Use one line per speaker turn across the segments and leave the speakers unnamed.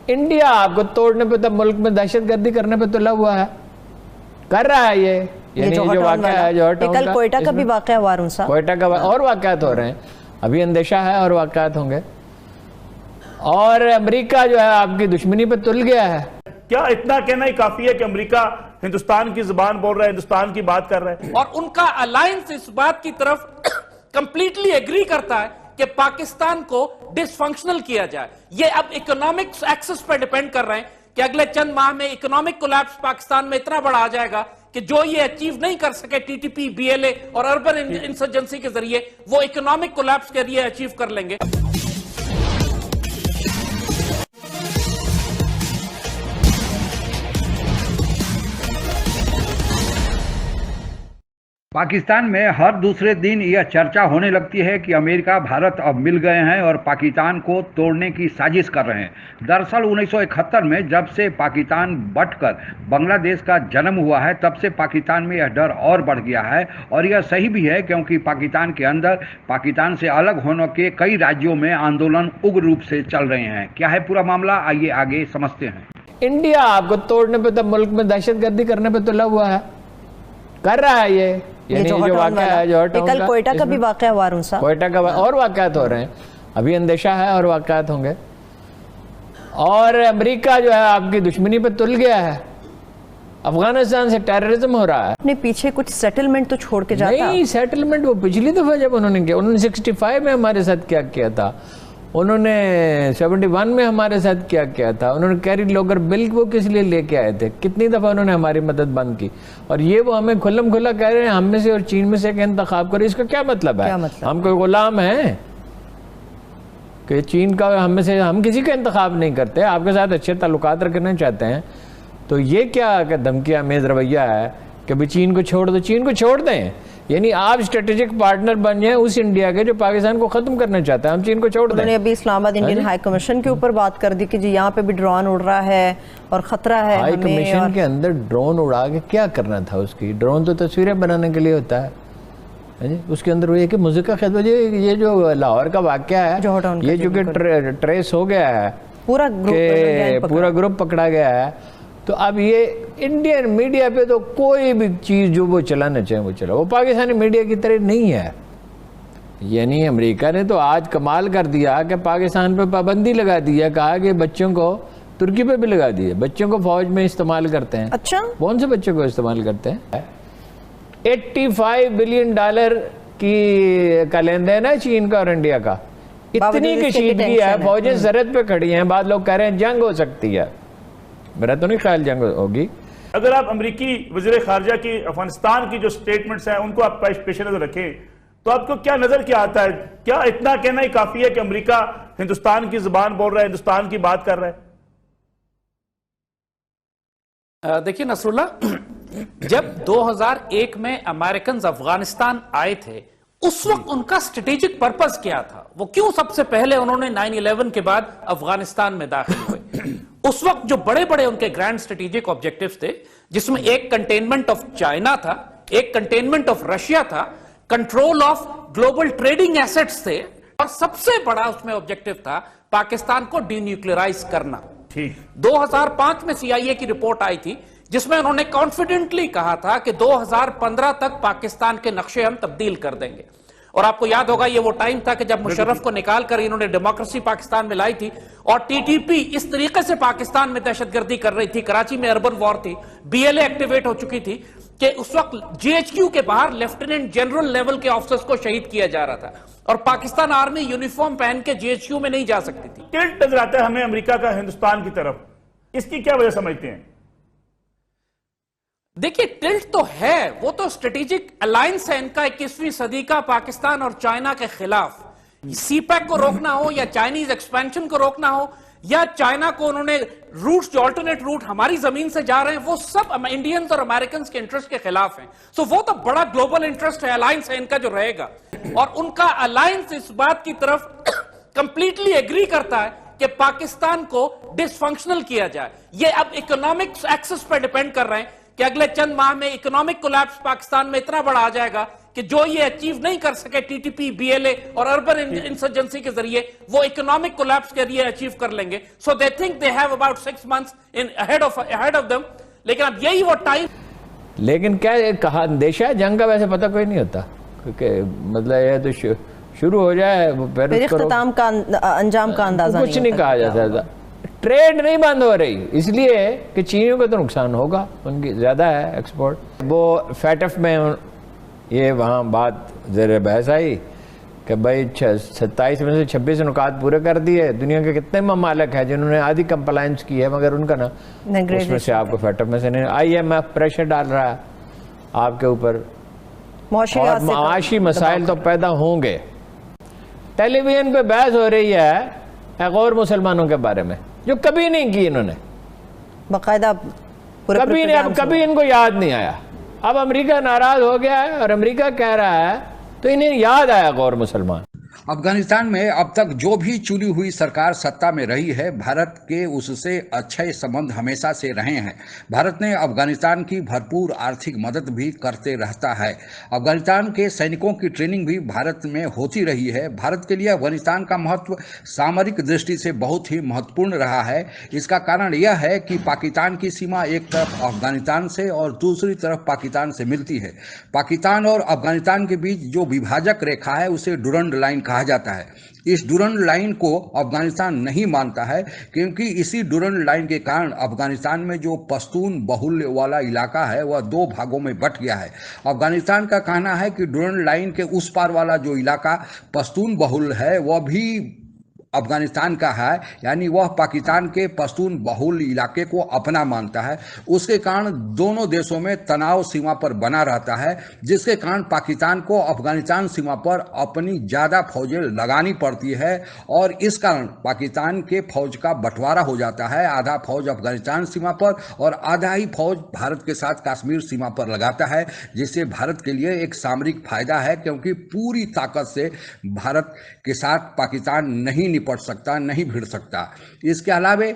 India आपको तोड़ने पे तो, मुल्क में दहशतगर्दी करने पे तुला हुआ है, कर रहा है ये जो वाक़या है, जो
कल कोयटा का भी वाक़या हुआ,
कोयटा का और वाक़यात हो रहे हैं, अभी अंदेशा है और वाक़यात होंगे। और अमेरिका जो है आपकी दुश्मनी पे तुल गया है।
क्या इतना कहना ही काफी है कि अमेरिका हिंदुस्तान की जुबान बोल रहा है, हिंदुस्तान की बात कर रहा है?
और उनका अलायंस इस बात की तरफ कंप्लीटली एग्री करता है कि पाकिस्तान को डिसफंक्शनल किया जाए। ये अब इकोनॉमिक एक्सेस पर डिपेंड कर रहे हैं कि अगले चंद माह में इकोनॉमिक कोलैप्स पाकिस्तान में इतना बड़ा आ जाएगा कि जो ये अचीव नहीं कर सके टीटीपी, बीएलए और अर्बन इंसर्जेंसी के जरिए, वो इकोनॉमिक कोलैप्स के जरिए अचीव कर लेंगे।
पाकिस्तान में हर दूसरे दिन यह चर्चा होने लगती है कि अमेरिका भारत अब मिल गए हैं और पाकिस्तान को तोड़ने की साजिश कर रहे हैं। दरअसल 1971 में जब से पाकिस्तान बंटकर बांग्लादेश का जन्म हुआ है, तब से पाकिस्तान में यह डर और बढ़ गया है। और यह सही भी है, क्योंकि पाकिस्तान के अंदर पाकिस्तान से अलग होने के कई राज्यों में आंदोलन उग्र रूप से चल रहे हैं। क्या है पूरा मामला, आइए आगे समझते हैं।
इंडिया आपको तोड़ने पे तो, मुल्क में दहशतगर्दी करने पे तुला हुआ है, कर रहा है ये जो वाक़या है, जो
कल कोयटा का भी वाक़या हुआ,
कोयटा का और वाक़यात हो रहे हैं, अभी अंदेशा है और वाक़यात होंगे। और अमेरिका जो है आपकी दुश्मनी पे तुल गया है। अफगानिस्तान से टेररिज्म हो रहा है।
अपने पीछे कुछ सेटलमेंट तो छोड़ के जाता।
नहीं, सेटलमेंट वो पिछली दफा जब उन्होंने किया, उन्होंने 65 में हमारे साथ क्या किया था, उन्होंने 71 में हमारे साथ क्या किया था, उन्होंने कैरी लोगर बिल वो किस लिए लेके आए थे, कितनी दफा उन्होंने हमारी मदद बंद की। और ये वो हमें खुल्लम खुल्ला कह रहे हैं हम में से और चीन में से एक इंतखाब करें। इसका क्या मतलब है? हम कोई गुलाम हैं कि चीन का हम में से हम किसी का इंतखाब नहीं करते, आपके साथ अच्छे ताल्लुकात रखना चाहते हैं। तो ये क्या धमकी आमेज रवैया है कि भाई चीन को छोड़ दो, चीन को छोड़ दें, यानी आप स्ट्रेटेजिक पार्टनर बन जाए उस इंडिया के जो पाकिस्तान को खत्म करना चाहता है, हम चीन को छोड़ दें।
उन्होंने अभी इस्लामाबाद इंडियन हाई कमीशन के ऊपर बात कर दी कि जी यहाँ पे भी ड्रोन उड़ रहा है और खतरा है।
हाई कमीशन के अंदर ड्रोन उड़ा के क्या करना था उसकी? ड्रोन तो तस्वीरें बनाने के लिए होता है। उसके अंदर वो कि मुझे का खैर ये जो लाहौर का वाकया है, ये जो कि ट्रेस हो गया है, पूरा ग्रुप पकड़ा गया है। तो अब ये इंडियन मीडिया पे तो कोई भी चीज़ जो वो चलाना चाहे वो चला, वो पाकिस्तानी मीडिया की तरह नहीं है। यानी अमेरिका ने तो आज कमाल कर दिया कि पाकिस्तान पे पाबंदी लगा दी है, कहा कि बच्चों को, तुर्की पे भी लगा दी है, बच्चों को फौज में इस्तेमाल करते हैं।
अच्छा,
कौन से बच्चों को इस्तेमाल करते हैं? 85 बिलियन डॉलर का लेन देन है चीन का और इंडिया का। इतनी कशीदगी है, फौजें सरहद पे खड़ी हैं, बाद लोग कह रहे हैं जंग हो सकती है। मेरा तो नहीं ख्याल जंग होगी।
अगर आप अमेरिकी वज़ीर ख़ारिजा की अफगानिस्तान की जो स्टेटमेंट्स हैं उनको आप पेश नजर रखें तो आपको क्या नजर क्या आता है? क्या इतना कहना ही काफी है कि अमेरिका हिंदुस्तान की जुबान बोल रहा है, हिंदुस्तान की बात कर रहा है?
देखिए नसरुल्लाह, जब 2001 में अमेरिकन अफगानिस्तान आए थे, उस वक्त उनका स्ट्रेटेजिक पर्पस क्या था? वो क्यों सबसे पहले उन्होंने 9/11 के बाद अफगानिस्तान में दाखिल हुए? उस वक्त जो बड़े बड़े उनके ग्रैंड स्ट्रेटेजिक ऑब्जेक्टिव्स थे, जिसमें एक कंटेनमेंट ऑफ चाइना था, एक कंटेनमेंट ऑफ रशिया था, control of global trading assets थे, और सबसे बड़ा उसमें ऑब्जेक्टिव था पाकिस्तान को डीन्यूक्लियराइज करना। ठीक 2005 में CIA की रिपोर्ट आई थी जिसमें उन्होंने कॉन्फिडेंटली कहा था कि 2015 तक पाकिस्तान के नक्शे हम तब्दील कर देंगे। और आपको याद होगा ये वो टाइम था कि जब मुशर्रफ को निकाल कर इन्होंने डेमोक्रेसी पाकिस्तान में लाई थी, और TTP इस तरीके से पाकिस्तान में दहशतगर्दी कर रही थी, कराची में अर्बन वॉर थी, BLA एक्टिवेट हो चुकी थी कि उस वक्त GHQ के बाहर लेफ्टिनेंट जनरल लेवल के ऑफिसर्स को शहीद किया जा रहा था, और पाकिस्तान आर्मी यूनिफॉर्म पहन के GHQ में नहीं जा सकती थी।
टिल्ट नजर आता है हमें अमेरिका का हिंदुस्तान की तरफ, इसकी क्या वजह समझते हैं?
देखिए, टिल्ट तो है, वो तो स्ट्रेटेजिक अलायंस है इनका 21वीं सदी का पाकिस्तान और चाइना के खिलाफ। CPEC को रोकना हो या चाइनीज एक्सपेंशन को रोकना हो, या चाइना को उन्होंने रूट्स जो अल्टरनेट रूट हमारी जमीन से जा रहे हैं वो सब इंडियंस और अमेरिकन के इंटरेस्ट के खिलाफ हैं। सो वो तो बड़ा ग्लोबल इंटरेस्ट है, अलायंस है इनका जो रहेगा, और उनका अलायंस इस बात की तरफ कंप्लीटली एग्री करता है कि पाकिस्तान को डिसफंक्शनल किया जाए। ये अब इकोनॉमिक एक्सेस पर डिपेंड कर रहे हैं कि अगले चंद माह में इकोनॉमिक कोलैप्स पाकिस्तान में इतना बड़ा आ जाएगा कि जो ये अचीव नहीं कर सके टीटीपी, बीएलए और अर्बन इंसर्जेंसी के जरिए, वो इकोनॉमिक कोलैप्स के जरिए अचीव कर लेंगे। So they think they have about 6 months in ahead of them. लेकिन अब यही वो टाइम,
लेकिन क्या कहा अंदेशा है जंग का, वैसे पता कोई नहीं होता, क्योंकि मतलब ये तो शुरू हो जाए
फिर इख्तिताम का अंजाम का अंदाजा
कुछ नहीं कहा जा सकता। ट्रेड नहीं बंद हो रही इसलिए कि चीनियों को तो नुकसान होगा, उनकी ज़्यादा है एक्सपोर्ट। वो फैटफ में ये वहाँ बात ज़रा बहस आई कि भाई 27 में से 26 नुकात पूरे कर दिए। दुनिया के कितने ममालिक हैं जिन्होंने आधी कंप्लायंस की है, मगर उनका ना उसमें से आपको फैटफ में से नहीं। IMF प्रेशर डाल रहा है आपके ऊपर, और माशी मसाइल तो पैदा होंगे। टेलीविजन पे बहस हो रही है एक और मुसलमानों के बारे में जो कभी नहीं की इन्होंने,
बाकायदा
कभी नहीं, अब कभी इनको याद नहीं आया। अब अमेरिका नाराज हो गया है और अमेरिका कह रहा है तो इन्हें याद आया गौर मुसलमान।
अफगानिस्तान में अब तक जो भी चुनी हुई सरकार सत्ता में रही है, भारत के उससे अच्छे संबंध हमेशा से रहे हैं। भारत ने अफगानिस्तान की भरपूर आर्थिक मदद भी करते रहता है। अफगानिस्तान के सैनिकों की ट्रेनिंग भी भारत में होती रही है। भारत के लिए अफगानिस्तान का महत्व सामरिक दृष्टि से बहुत ही महत्वपूर्ण रहा है। इसका कारण यह है कि पाकिस्तान की सीमा एक तरफ अफगानिस्तान से और दूसरी तरफ पाकिस्तान से मिलती है। पाकिस्तान और अफगानिस्तान के बीच जो विभाजक रेखा है उसे डुरंड लाइन कहा जाता है। इस डुरंड लाइन को अफगानिस्तान नहीं मानता है, क्योंकि इसी डुरंड लाइन के कारण अफगानिस्तान में जो पश्तून बहुल्य वाला इलाका है वह 2 भागों में बंट गया है। अफगानिस्तान का कहना है कि डुरंड लाइन के उस पार वाला जो इलाका पश्तून बहुल्य है वह भी अफगानिस्तान का है, यानी वह पाकिस्तान के पश्तून बहुल इलाके को अपना मानता है। उसके कारण दोनों देशों में तनाव सीमा पर बना रहता है, जिसके कारण पाकिस्तान को अफगानिस्तान सीमा पर अपनी ज़्यादा फौजें लगानी पड़ती है और इस कारण पाकिस्तान के फौज का बंटवारा हो जाता है। आधा फौज अफगानिस्तान सीमा पर और आधा ही फौज भारत के साथ कश्मीर सीमा पर लगाता है, जिससे भारत के लिए एक सामरिक फायदा है, क्योंकि पूरी ताकत से भारत के साथ पाकिस्तान नहीं पड़ सकता, नहीं भिड़ सकता। इसके अलावा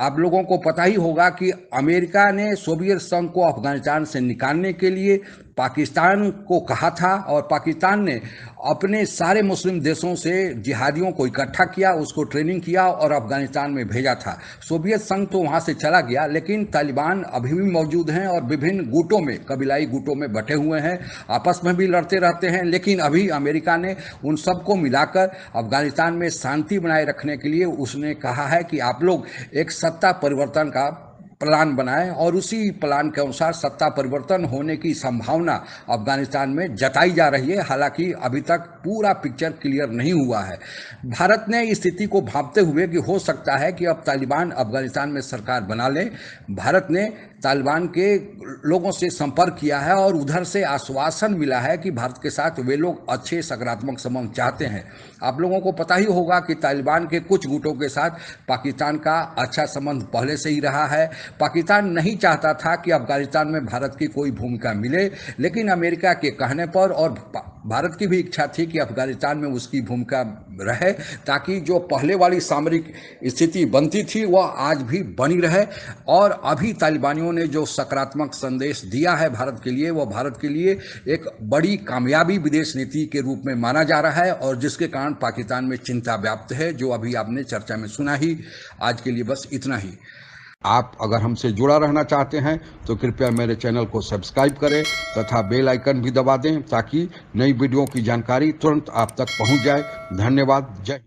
आप लोगों को पता ही होगा कि अमेरिका ने सोवियत संघ को अफगानिस्तान से निकालने के लिए पाकिस्तान को कहा था और पाकिस्तान ने अपने सारे मुस्लिम देशों से जिहादियों को इकट्ठा किया, उसको ट्रेनिंग किया और अफगानिस्तान में भेजा था। सोवियत संघ तो वहाँ से चला गया, लेकिन तालिबान अभी भी मौजूद हैं और विभिन्न गुटों में, कबीलाई गुटों में बटे हुए हैं, आपस में भी लड़ते रहते हैं। लेकिन अभी अमेरिका ने उन सबको मिलाकर अफगानिस्तान में शांति बनाए रखने के लिए उसने कहा है कि आप लोग एक सत्ता परिवर्तन का प्लान बनाएं और उसी प्लान के अनुसार सत्ता परिवर्तन होने की संभावना अफगानिस्तान में जताई जा रही है। हालांकि अभी तक पूरा पिक्चर क्लियर नहीं हुआ है। भारत ने इस स्थिति को भांपते हुए कि हो सकता है कि अब तालिबान अफगानिस्तान में सरकार बना ले, भारत ने तालिबान के लोगों से संपर्क किया है और उधर से आश्वासन मिला है कि भारत के साथ वे लोग अच्छे सकारात्मक संबंध चाहते हैं। आप लोगों को पता ही होगा कि तालिबान के कुछ गुटों के साथ पाकिस्तान का अच्छा संबंध पहले से ही रहा है। पाकिस्तान नहीं चाहता था कि अफगानिस्तान में भारत की कोई भूमिका मिले, लेकिन अमेरिका के कहने पर और भारत की भी इच्छा थी कि अफगानिस्तान में उसकी भूमिका रहे, ताकि जो पहले वाली सामरिक स्थिति बनती थी वह आज भी बनी रहे। और अभी तालिबानियों ने जो सकारात्मक संदेश दिया है भारत के लिए, वह भारत के लिए एक बड़ी कामयाबी विदेश नीति के रूप में माना जा रहा है और जिसके कारण पाकिस्तान में चिंता व्याप्त है, जो अभी आपने चर्चा में सुना ही। आज के लिए बस इतना ही। आप अगर हमसे जुड़ा रहना चाहते हैं तो कृपया मेरे चैनल को सब्सक्राइब करें तथा बेल आइकन भी दबा दें, ताकि नई वीडियो की जानकारी तुरंत आप तक पहुंच जाए। धन्यवाद। जय